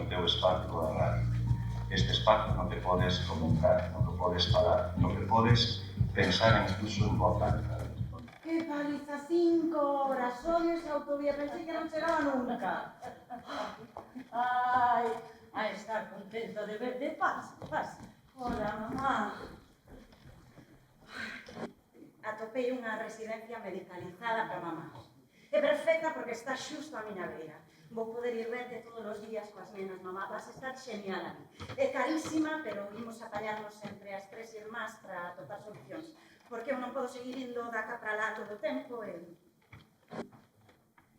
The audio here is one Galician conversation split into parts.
o teu espazo a radio. Este espazo no que podes comentar, no que podes falar, no que podes pensar incluso en voz alta. Que paliza, 5 horas, son esa autovía, pensei que non chegaba nunca. Ai, a estar contenta de verte, pasa, pasa. Hola, mamá. Atopei unha residencia medicalizada para mamá. É perfecta porque está xusto a miña beira. Vou poder ir verte todos os días coas nenas, mamá, vas a estar genial aquí. É carísima, pero imos apañarnos entre as 3 irmás para atopar solucións. Porque eu non podo seguir indo da cá para lá todo o tempo e...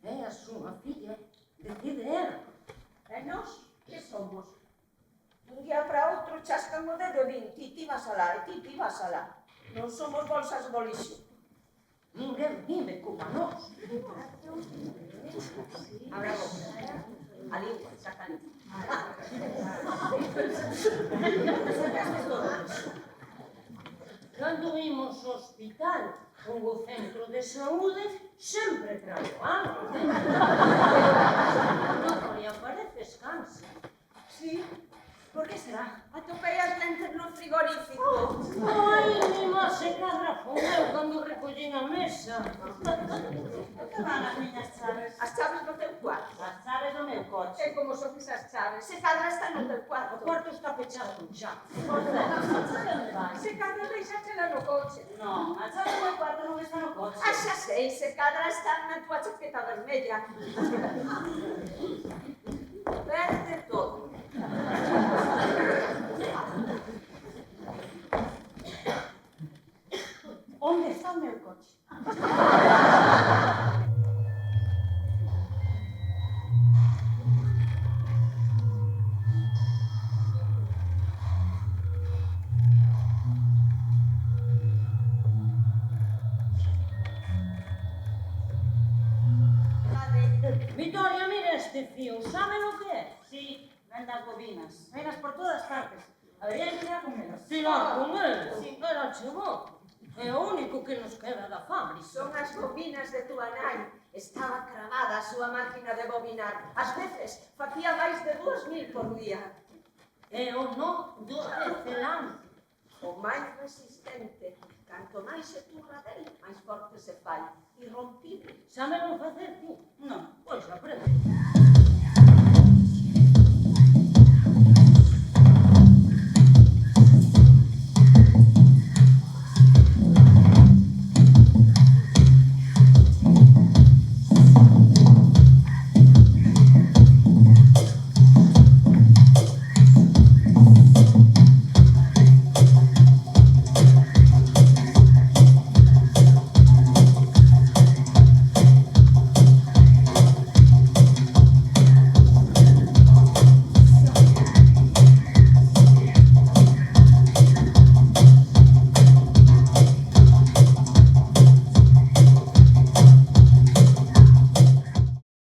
É a súa filla, decide ela. E nós, que somos? Dun día para outro chascan o dedo e din, ti vas alá, e ti vas alá. Non somos bolsas de bolixo. Ninguén vive como nós. Abra a boca. A lingua, saca a lingua. Cando imos ao hospital ou ao centro de saúde, sempre trago algo. Non me apareces cansa. Sí, por que será? Atopei as lentes no frigorífico. Ai, mi má se cadra con eu cando recollín a mesa. Que van as miñas chaves? As chaves no teu cuarto. As chaves do meu coche. E como son esas chaves? Se cadra está no teu cuarto. O cuarto está pechado con chave. Por certo, a chave onde vai? Se cadra deixáchela no coche. Non, a chave do meu cuarto non está no coche. Ah, xa sei, se cadra está na tua chaqueta vermella. Perde todo. Onde está o meu coche? Vitoria, mira este fío, sabe o que é? Sí, ven das bobinas. Venas por todas partes. Habería que tirar con elas. Tirar con ele, era chegou. É o único que nos queda da fábrica. Son as bobinas de tua nai. Estaba cravada a súa máquina de bobinar. Ás veces facía máis de 2000 por día. É o nó do tecelán. O máis resistente. Canto máis se turra del, máis forte se fai. Irrompible. Sábelo facer ti? Non. Pois aprende.